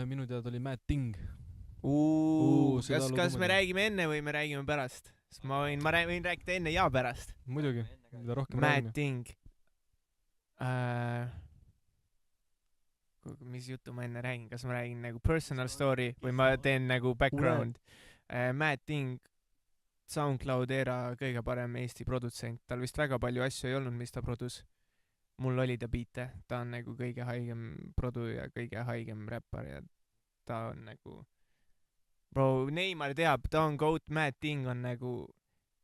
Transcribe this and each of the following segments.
minu teada oli Mad Ting. Seda lugu Kas me muidugi. räägime enne või me räägime pärast? Sest ma võin rääkida enne ja pärast. Muidugi, mida rohkem Mad räägime. Ting. Mis juttu ma enne räägin? Kas ma räägin nagu personal story või ma teen nagu background? Mad Ting, SoundCloud era kõige parem Eesti produtsent. Tal vist väga palju asju ei olnud, mis ta produs. Mul oli ta biite. Ta on nagu kõige haigem produ ja kõige haigem räppar ja ta on nagu... Bro, Neymar teab, ta on GOAT, Mad Ting on nagu...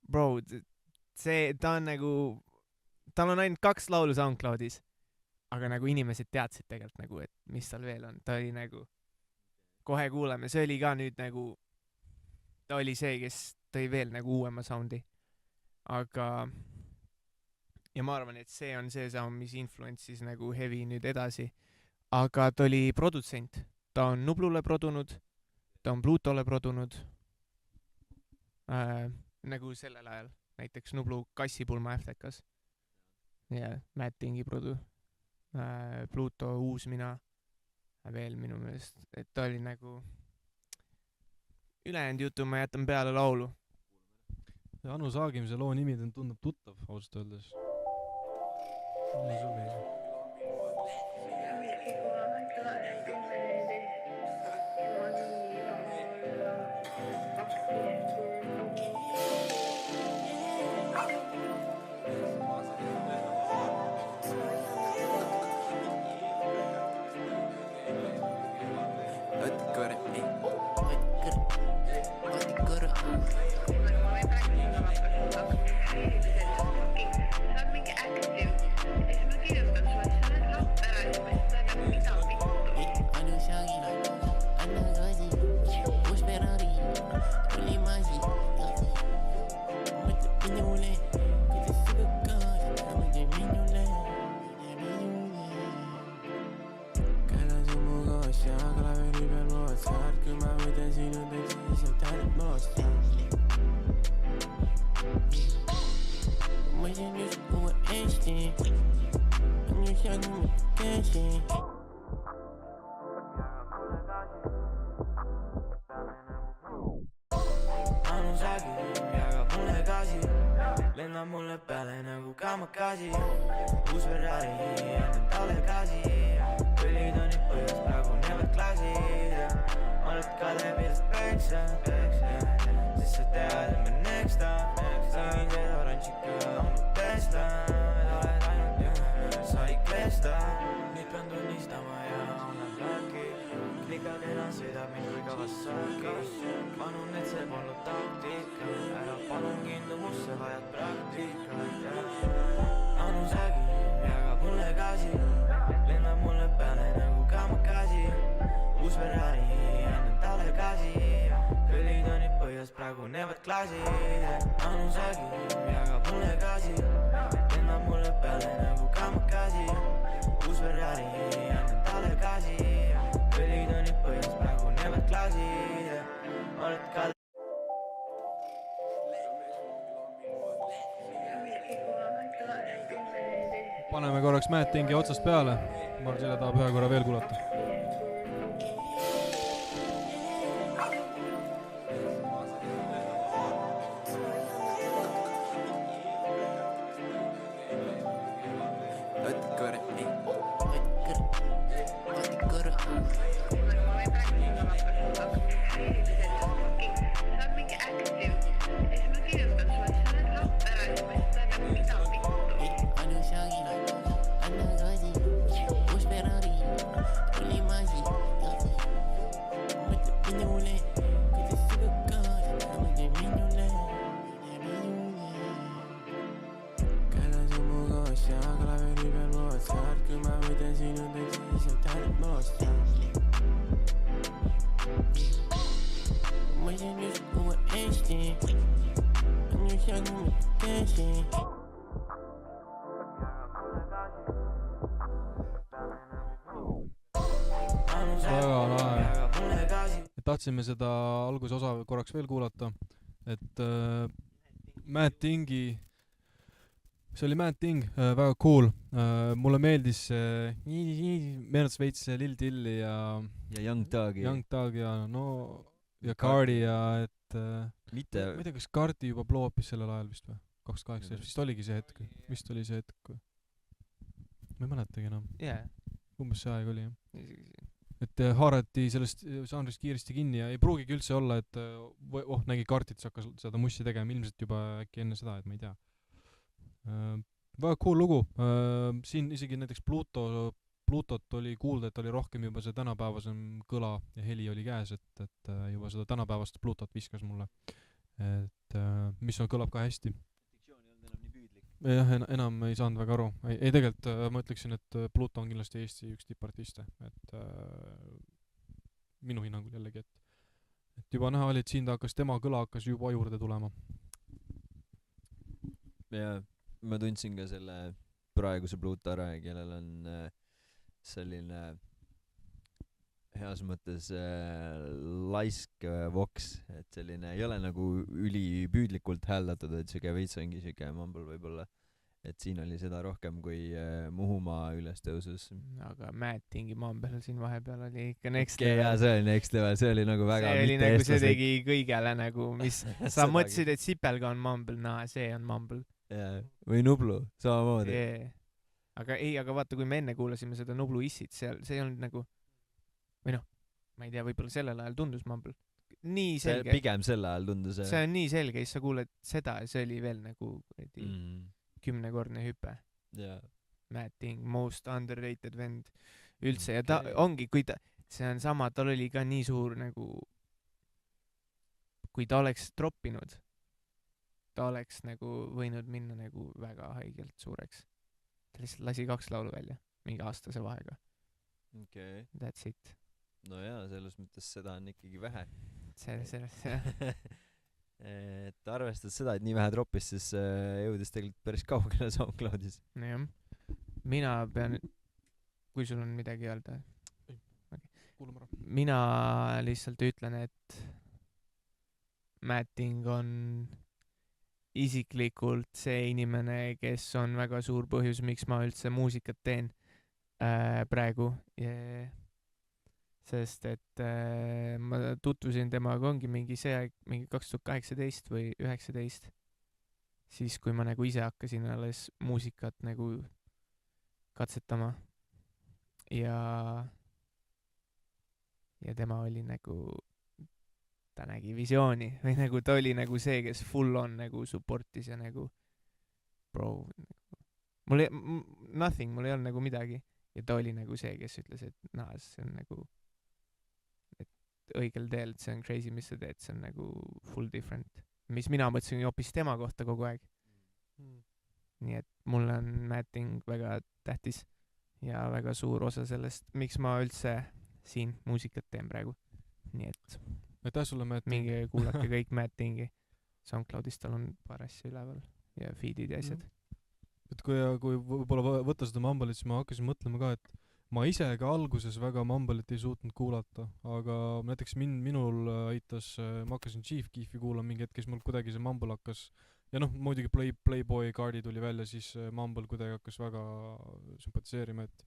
Bro, ta on nagu... Tal on ainult 2 laulu SoundCloudis. Aga nagu inimesed teadsid tegelikult nagu, et mis tal veel on. Ta oli nagu... Kohe kuuleme, see oli ka nüüd nagu... Ta oli see, kes tõi veel nagu uuema soundi. Aga... Ja ma arvan, et see on see sound, mis influences nagu heavy nüüd edasi. Aga ta oli produtsent. Ta on Nublule produnud. Ta on Plutole produnud. Nagu sellel ajal. Näiteks Nublu Kassipulma FTK-s. Ja Mad Tingi produ. Pluto, Uusmina. Veel minu meelest. Et ta oli nagu... Ülejäänud jutu ma jätan peale laulu. Anu Saagimise loo nimi tundub tuttav, ausalt öeldes. Nii suvi. Paneme korraks Mad Tingi otsast peale. Margile tahab ühe korra veel kuulata. Tahtsime seda algusosa korraks veel kuulata, et Mad Tingi, see oli Mad Ting, väga cool, mulle meeldis meenutas veits Lil Dilli ja ja Young Thug Young Thug ja ja Cardi ja et mitte ma ei tea, kas Cardi juba blow up'is sellel ajal vist või? 2018 vist oligi see hetk, vist oli see hetk või? Ma ei mäletagi enam, jaa umbes see aeg oli jah. isegi Et haarati sellest žanrist kiiresti kinni ja ei pruugigi üldse olla, et nägi Cartit, siis hakkas seda mussi tegema, ilmselt juba äkki enne seda, et ma ei tea. Väga cool lugu, siin isegi näiteks Plutot oli kuulda, et oli rohkem juba see tänapäevasem kõla ja heli oli käes, et juba seda tänapäevast Plutot viskas mulle. Et mis kõlab ka hästi. diktsioon ei olnud enam nii püüdlik. Jah, enam ei saanud väga aru. Ei tegelikult ma ütleksin, et Pluto on kindlasti Eesti üks tippartiste, et minu hinnangul jällegi, et juba näha oli, et siin tema kõla hakkas juba juurde tulema. Ja ma tundsin ka selle praeguse Pluto ära, kellel on selline heas mõttes laisk voks, et selline ei ole nagu ülipüüdlikult hääldatud, et siuke veits ongi siuke mumble võib-olla, et siin oli seda rohkem kui Muhumaa ülestõusus. aga Mad Thingi mumble siin vahepeal oli ikka next level. Jaa, see oli next level, see oli nagu väga see oli nagu see tegi kõigele nagu, mis sa mõtlesid, et Sipelga on mumble, see on mumble. Jaa, või Nublu, samamoodi. Yeah. aga vaata, kui me enne kuulasime seda Nublu Issit, see ei olnud nagu või ma ei tea, võib-olla sellel ajal tundus mumble. Nii selge. Pigem sel ajal tundus. See on nii selge, siis sa kuuled seda ja see oli veel nagu 10-kordne hüpe. Yeah. Mad Thing, most underrated vend üldse ja ta ongi, kui ta, see on sama, tal oli ka nii suur nagu, kui ta oleks droppinud, ta oleks nagu võinud minna nagu väga haigelt suureks. Ta lihtsalt lasi 2 laulu välja, mingi aastase vahega. Okay. That's it. No jaa, selles mõttes seda on ikkagi vähe. Selles, et arvestades seda, et nii vähe droppis, siis jõudis tegelikult päris kaugele SoundCloudis. Jah. Mina pean, kui sul on midagi öelda. Kuulame ära. Mina lihtsalt ütlen, et Mad Thing on isiklikult see inimene, kes on väga suur põhjus, miks ma üldse muusikat teen praegu. Sest et ma tutvusin temaga ongi mingi see aeg, mingi 2018 või 19, siis kui ma nagu ise hakkasin alles muusikat nagu katsetama ja tema oli nagu, ta nägi visiooni või nagu ta oli nagu see, kes full on nagu supportis ja nagu bro, mul ei olnud nagu midagi ja ta oli nagu see, kes ütles, et see on nagu õigel teel, et see on crazy, mis sa teed, see on nagu full different. Mis mina mõtlesin hoopis tema kohta kogu aeg. Nii et mulle on Mad Thing väga tähtis ja väga suur osa sellest, miks ma üldse siin muusikat teen praegu. Nii et aitäh sulle, Mad Thing. minge kuulake kõik Mad Thingi. SoundCloudis tal on paar asja üleval ja feedid ja asjad. Et kui võib-olla võtta seda Mumble'it, siis ma hakkasin mõtlema ka, et ma ise ka alguses väga Mumble'it ei suutnud kuulata, aga näiteks minul aitas, ma hakkasin Chief Keefi kuulama mingi hetk, kes mul kuidagi see Mumble hakkas, ja muidugi Playboy Cardi tuli välja, siis Mumble kuidagi hakkas väga sümpatiseerima, et